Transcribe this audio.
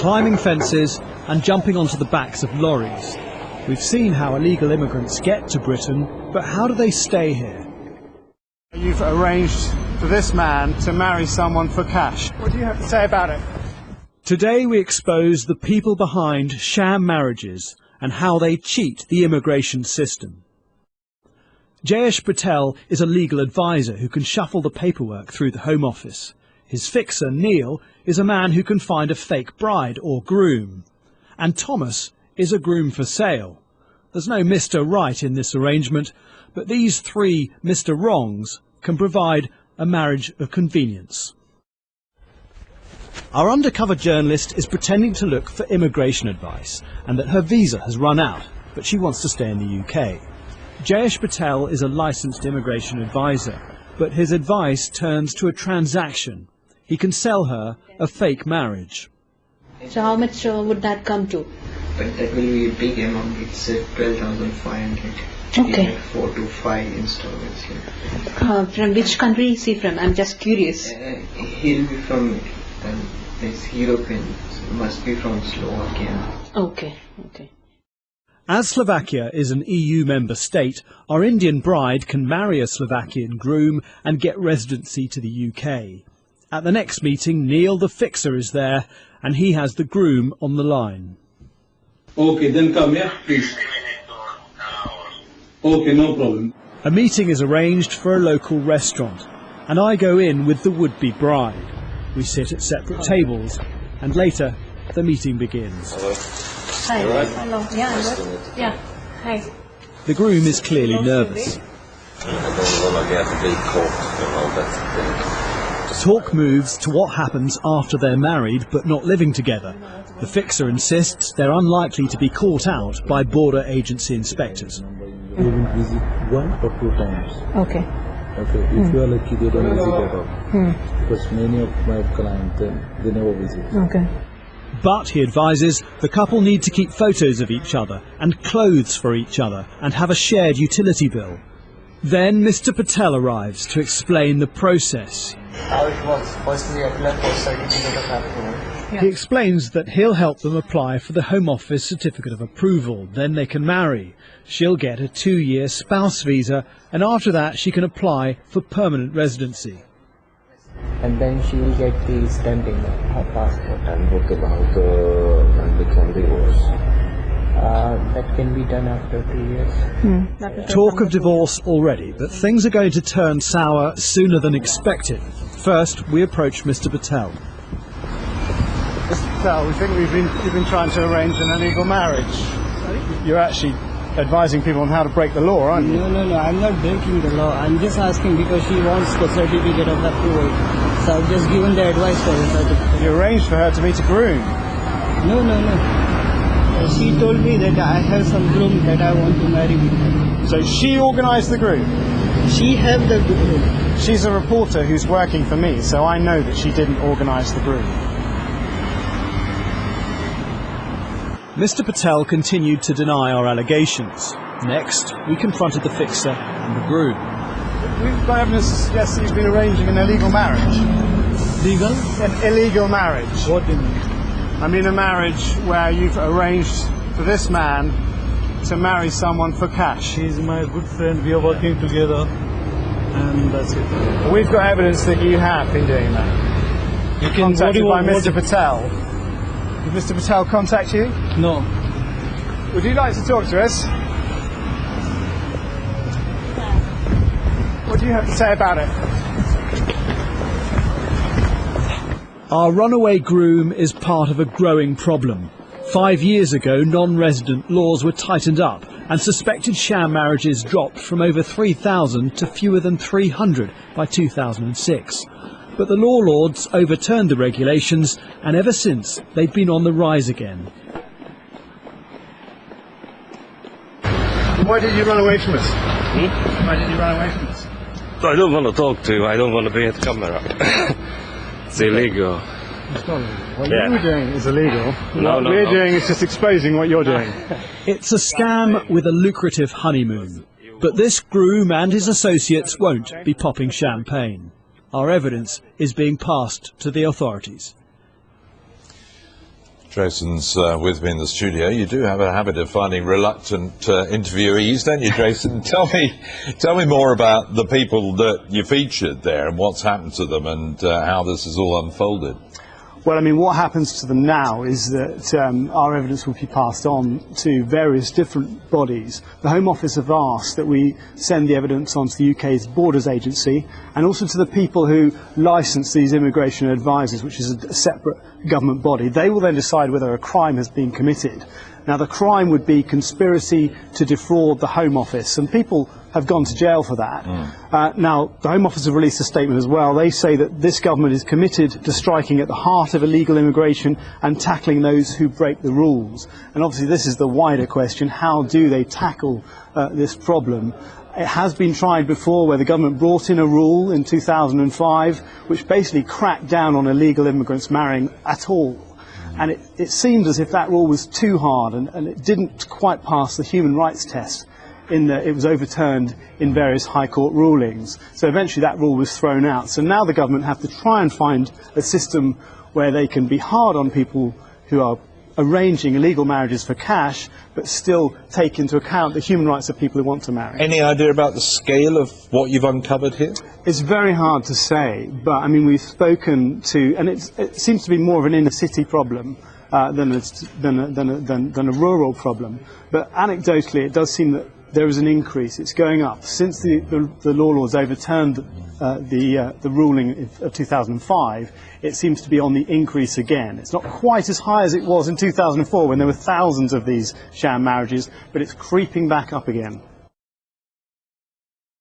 climbing fences and jumping onto the backs of lorries. We've seen how illegal immigrants get to Britain, but how do they stay here? You've arranged for this man to marry someone for cash. What do you have to say about it? Today we expose the people behind sham marriages and how they cheat the immigration system. Jayesh Patel is a legal advisor who can shuffle the paperwork through the Home Office. His fixer, Neil, is a man who can find a fake bride or groom. And Thomas is a groom for sale. There's no Mr. Right in this arrangement, but these three Mr. Wrongs can provide a marriage of convenience. Our undercover journalist is pretending to look for immigration advice and that her visa has run out, but she wants to stay in the UK. Jayesh Patel is a licensed immigration advisor, but his advice turns to a transaction. He can sell her a fake marriage. So how much would that come to? But that will be a big amount. It's 12,500. Okay. Like 4 to 5 installments. From which country is he from? I'm just curious. He'll be from it's European. So must be from Slovakia. Okay. Okay. As Slovakia is an EU member state, our Indian bride can marry a Slovakian groom and get residency to the UK. At the next meeting, Neil the fixer is there and he has the groom on the line. Okay, then come here, please. Okay, no problem. A meeting is arranged for a local restaurant and I go in with the would-be bride. We sit at separate tables and later the meeting begins. Hello. Hi. Right. Hello. Yeah, I'm good. Yeah. Hi. The groom is clearly nervous. I don't want to get a big coat, that's the thing. Talk moves to what happens after they're married but not living together. The fixer insists they're unlikely to be caught out by border agency inspectors. They will visit 1 or 2 times. Okay. Okay. If you are lucky, they don't visit at all. Because many of my clients, they never visit. Okay. But, he advises, the couple need to keep photos of each other and clothes for each other and have a shared utility bill. Then Mr. Patel arrives to explain the process. How it works. First we apply for certificate of approval. He explains that he'll help them apply for the Home Office certificate of approval. Then they can marry. She'll get a 2-year spouse visa and after that she can apply for permanent residency. And then she will get the stamping of her passport. And what about the divorce? That can be done after 3 years. Talk of divorce already, but things are going to turn sour sooner than expected. First, we approach Mr. Patel. Mr. Patel, we think you've been trying to arrange an illegal marriage. You're actually advising people on how to break the law, aren't you? No, I'm not breaking the law. I'm just asking because she wants the certificate of approval. So I've just given the advice for the certificate. You arranged for her to meet a groom. No. She told me that I have some groom that I want to marry with her. So she organised the groom? She have the groom. She's a reporter who's working for me, so I know that she didn't organise the groom. Mr. Patel continued to deny our allegations. Next, we confronted the fixer and the groom. We've got evidence to suggest that you've been arranging an illegal marriage. Legal? An illegal marriage. What do you mean? I mean a marriage where you've arranged for this man to marry someone for cash. She's my good friend. We are working together. And that's it. We've got evidence that you have been doing that. You're contacted by Mr. Patel. Did Mr. Patel contact you? No. Would you like to talk to us? What do you have to say about it? Our runaway groom is part of a growing problem. 5 years ago, non-resident laws were tightened up and suspected sham marriages dropped from over 3,000 to fewer than 300 by 2006. But the law lords overturned the regulations and ever since they've been on the rise again. Why did you run away from us? Why did you run away from us? I don't want to talk to you. I don't want to be at the camera. It's illegal. It's not illegal. What you're doing is illegal. What we're doing is just exposing what you're doing. It's a scam with a lucrative honeymoon. But this groom and his associates won't be popping champagne. Our evidence is being passed to the authorities. Jason's with me in the studio. You do have a habit of finding reluctant interviewees, don't you, Jason? Tell me more about the people that you featured there and what's happened to them and how this has all unfolded. Well, I mean, what happens to them now is that our evidence will be passed on to various different bodies. The Home Office have asked that we send the evidence on to the UK's Borders Agency and also to the people who license these immigration advisors, which is a separate government body. They will then decide whether a crime has been committed. Now, the crime would be conspiracy to defraud the Home Office, and people have gone to jail for that. Now, the Home Office have released a statement as well. They say that this government is committed to striking at the heart of illegal immigration and tackling those who break the rules. And obviously this is the wider question: how do they tackle this problem? It has been tried before, where the government brought in a rule in 2005 which basically cracked down on illegal immigrants marrying at all. And it seemed as if that rule was too hard and it didn't quite pass the human rights test, in that it was overturned in various High Court rulings. So eventually that rule was thrown out. So now the government have to try and find a system where they can be hard on people who are arranging illegal marriages for cash, but still take into account the human rights of people who want to marry. Any idea about the scale of what you've uncovered here? It's very hard to say, but I mean, we've spoken to, and it seems to be more of an inner city problem than a rural problem. But anecdotally, it does seem that there is an increase. It's going up. Since the law laws overturned the ruling of 2005, it seems to be on the increase again. It's not quite as high as it was in 2004 when there were thousands of these sham marriages, but it's creeping back up again.